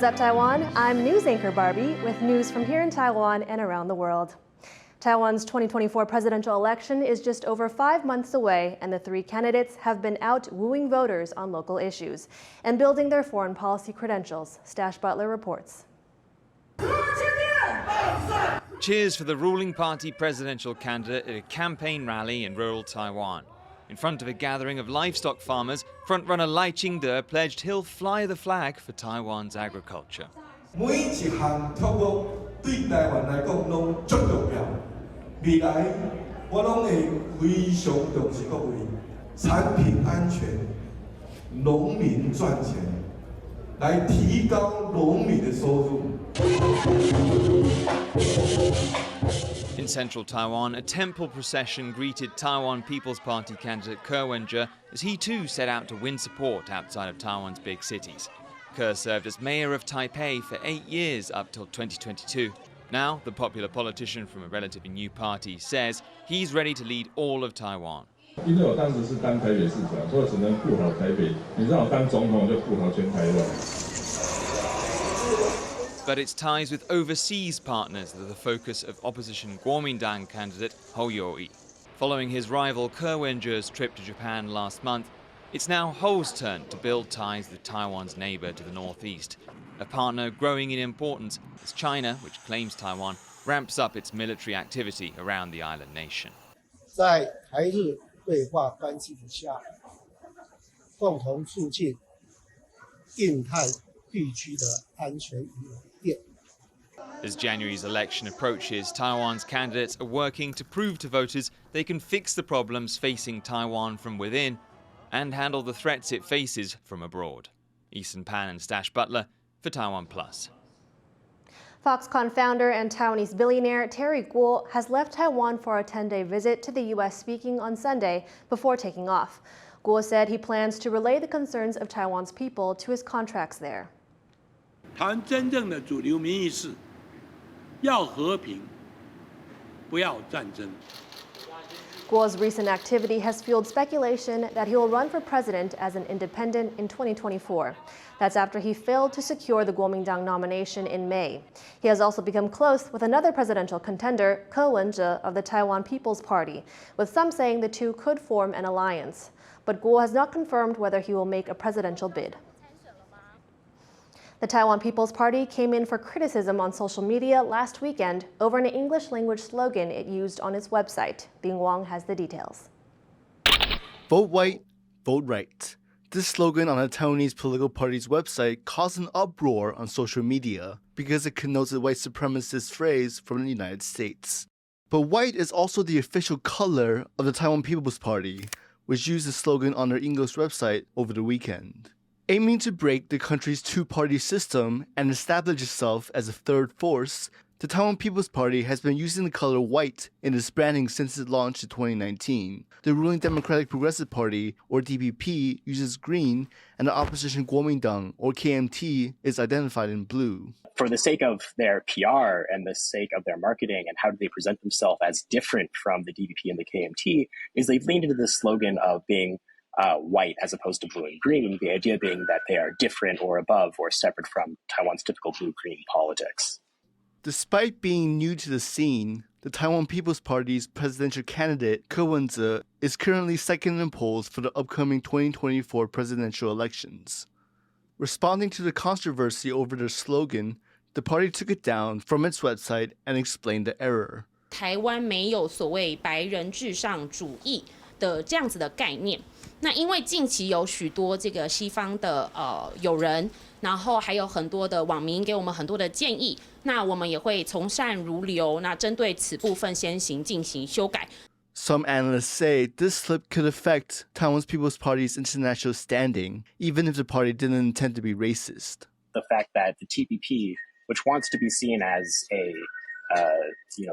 What's up, Taiwan? I'm news anchor Barbie with news from here in Taiwan and around the world. Taiwan's 2024 presidential election is just over 5 months away, and the three candidates have been out wooing voters on local issues and building their foreign policy credentials. Stash Butler reports. Cheers for the ruling party presidential candidate at a campaign rally in rural Taiwan. In front of a gathering of livestock farmers, frontrunner Lai Ching-te pledged he'll fly the flag for Taiwan's agriculture. 每一項項目對台灣來講攏足重要。未來我攏會非常重視各位產品安全、農民賺錢，來提高農民的收入。 In central Taiwan, a temple procession greeted Taiwan People's Party candidate Ke Wen-je as he too set out to win support outside of Taiwan's big cities. Ke served as mayor of Taipei for 8 years up till 2022. Now, the popular politician from a relatively new party says he's ready to lead all of Taiwan. 因为我当时是当台北市长，所以只能顾好台北。你让我当总统就顾好全台湾。 But it's ties with overseas partners that are the focus of opposition Kuomintang candidate Hou Yu-ih. Following his rival Ke Wen-je's trip to Japan last month, it's now Hou's turn to build ties with Taiwan's neighbor to the northeast, a partner growing in importance as China, which claims Taiwan, ramps up its military activity around the island nation. 在台日对话关系之下，共同促进印太地区的安全与稳定。 As January's election approaches, Taiwan's candidates are working to prove to voters they can fix the problems facing Taiwan from within and handle the threats it faces from abroad. Eason Pan and Stash Butler for TaiwanPlus. Foxconn founder and Taiwanese billionaire Terry Guo has left Taiwan for a 10-day visit to the U.S. speaking on Sunday before taking off. Guo said he plans to relay the concerns of Taiwan's people to his contracts there. 台湾真正的主流民意是要和平，不要战争。 Guo's recent activity has fueled speculation that he will run for president as an independent in 2024. That's after he failed to secure the Kuomintang nomination in May. He has also become close with another presidential contender, Ke Wen-je of the Taiwan People's Party, with some saying the two could form an alliance. But Guo has not confirmed whether he will make a presidential bid. The Taiwan People's Party came in for criticism on social media last weekend over an English-language slogan it used on its website. Bing Wang has the details. Vote white, vote right. This slogan on a Taiwanese political party's website caused an uproar on social media because it connotes a white supremacist phrase from the United States. But white is also the official color of the Taiwan People's Party, which used the slogan on their English website over the weekend. Aiming to break the country's two-party system and establish itself as a third force, the Taiwan People's Party has been using the color white in its branding since it launched in 2019. The ruling Democratic Progressive Party, or DPP, uses green, and the opposition Kuomintang, or KMT, is identified in blue. For the sake of their PR and the sake of their marketing and how do they present themselves as different from the DPP and the KMT, is they've leaned into this slogan of being white as opposed to blue and green, the idea being that they are different or above or separate from Taiwan's typical blue-green politics. Despite being new to the scene, the Taiwan People's Party's presidential candidate, Ke Wen-je, is currently second in polls for the upcoming 2024 presidential elections. Responding to the controversy over their slogan, the party took it down from its website and explained the error. 台湾没有所谓白人至上主义的这样子的概念。那因为近期有许多这个西方的友人，然后还有很多的网民给我们很多的建议，那我们也会从善如流，那针对此部分先行进行修改。Some analysts say this slip could affect Taiwan's People's Party's international standing, even if the party didn't intend to be racist. The fact that the TPP, which wants to be seen as a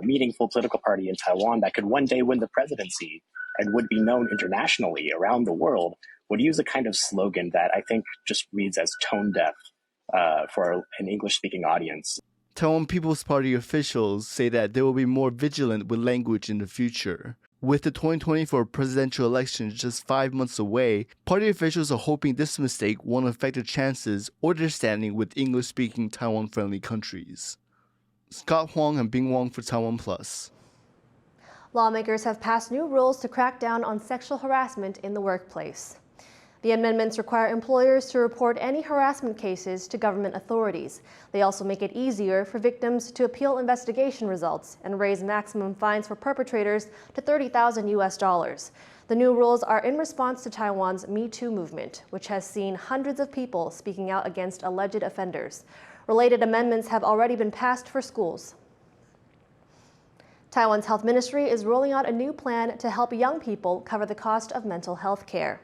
meaningful political party in Taiwan that could one day win the presidency and would be known internationally around the world, would use a kind of slogan that I think just reads as tone deaf for an English-speaking audience. Taiwan People's Party officials say that they will be more vigilant with language in the future. With the 2024 presidential election just 5 months away, party officials are hoping this mistake won't affect their chances or their standing with English-speaking Taiwan-friendly countries. Scott Huang and Bing Wong for TaiwanPlus. Lawmakers have passed new rules to crack down on sexual harassment in the workplace. The amendments require employers to report any harassment cases to government authorities. They also make it easier for victims to appeal investigation results and raise maximum fines for perpetrators to $30,000 US. The new rules are in response to Taiwan's Me Too movement, which has seen hundreds of people speaking out against alleged offenders. Related amendments have already been passed for schools. Taiwan's health ministry is rolling out a new plan to help young people cover the cost of mental health care.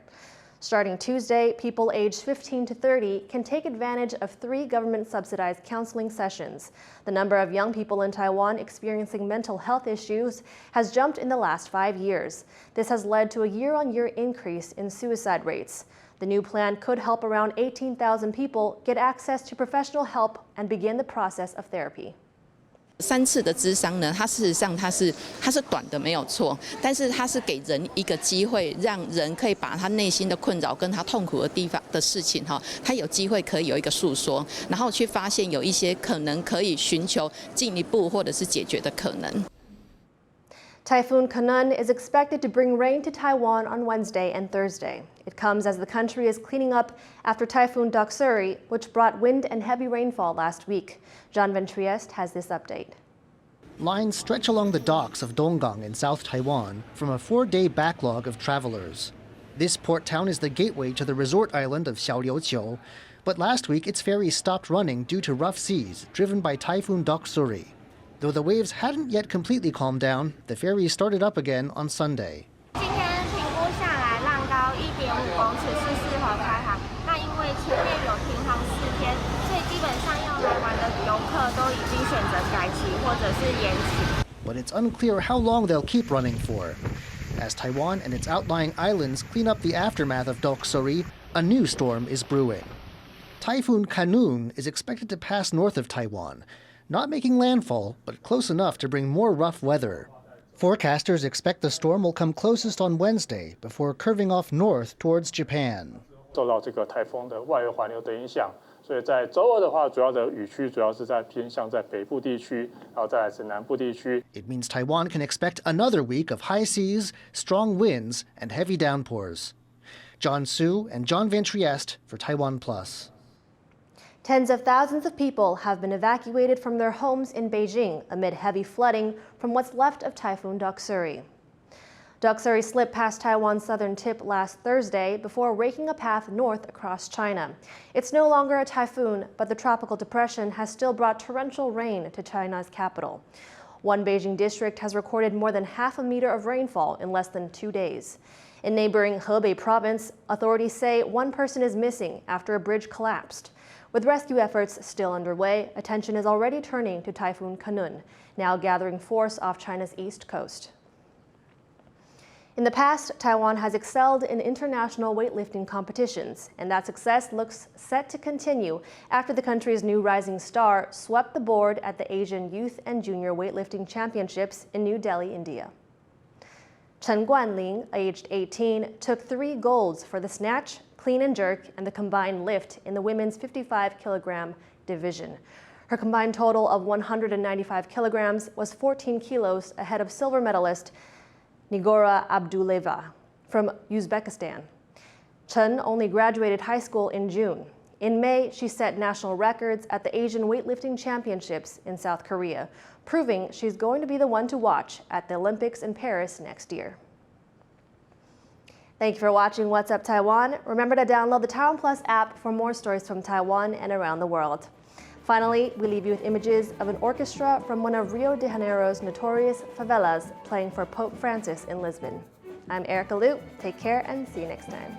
Starting Tuesday, people aged 15 to 30 can take advantage of 3 government-subsidized counseling sessions. The number of young people in Taiwan experiencing mental health issues has jumped in the last 5 years. This has led to a year-on-year increase in suicide rates. The new plan could help around 18,000 people get access to professional help and begin the process of therapy. 3次的諮商呢，它事實上它是短的没有错，但是它是给人一个机会，让人可以把他内心的困扰跟他痛苦的地方的事情他有机会可以有一个诉说，然后去发现有一些可能可以寻求进一步或者是解决的可能。Typhoon Kanan is expected to bring rain to Taiwan on Wednesday and Thursday. It comes as the country is cleaning up after Typhoon Doksuri, which brought wind and heavy rainfall last week. John Van Trieste has this update. Lines stretch along the docks of Donggang in South Taiwan from a 4-day backlog of travelers. This port town is the gateway to the resort island of Xiaoliuqiu, but last week its ferries stopped running due to rough seas driven by Typhoon Doksuri. Though the waves hadn't yet completely calmed down, the ferries started up again on Sunday. But it's unclear how long they'll keep running for. As Taiwan and its outlying islands clean up the aftermath of Doksuri, a new storm is brewing. Typhoon Khanun is expected to pass north of Taiwan, not making landfall, but close enough to bring more rough weather. Forecasters expect the storm will come closest on Wednesday before curving off north towards Japan. 受到这个台风的外围环流的影响，所以在周二的话，主要的雨区主要是在偏向在北部地区，然后再来是南部地区。It means Taiwan can expect another week of high seas, strong winds, and heavy downpours. John Su and John Van Trieste for TaiwanPlus. Tens of thousands of people have been evacuated from their homes in Beijing amid heavy flooding from what's left of Typhoon Doksuri. Doksuri slipped past Taiwan's southern tip last Thursday before raking a path north across China. It's no longer a typhoon, but the tropical depression has still brought torrential rain to China's capital. One Beijing district has recorded more than half a meter of rainfall in less than 2 days. In neighboring Hebei province, authorities say one person is missing after a bridge collapsed. With rescue efforts still underway, attention is already turning to Typhoon Khanun, now gathering force off China's east coast. In the past, Taiwan has excelled in international weightlifting competitions, and that success looks set to continue after the country's new rising star swept the board at the Asian Youth and Junior Weightlifting Championships in New Delhi, India. Chen Guan-ling, aged 18, took 3 golds for the snatch, clean and jerk, and the combined lift in the women's 55-kilogram division. Her combined total of 195 kilograms was 14 kilos ahead of silver medalist Nigora Abduleva from Uzbekistan. Chen only graduated high school in June. In May, she set national records at the Asian Weightlifting Championships in South Korea, proving she's going to be the one to watch at the Olympics in Paris next year. Thank you for watching What's Up Taiwan. Remember to download the TaiwanPlus app for more stories from Taiwan and around the world. Finally, we leave you with images of an orchestra from one of Rio de Janeiro's notorious favelas playing for Pope Francis in Lisbon. I'm Erika Liu. Take care and see you next time.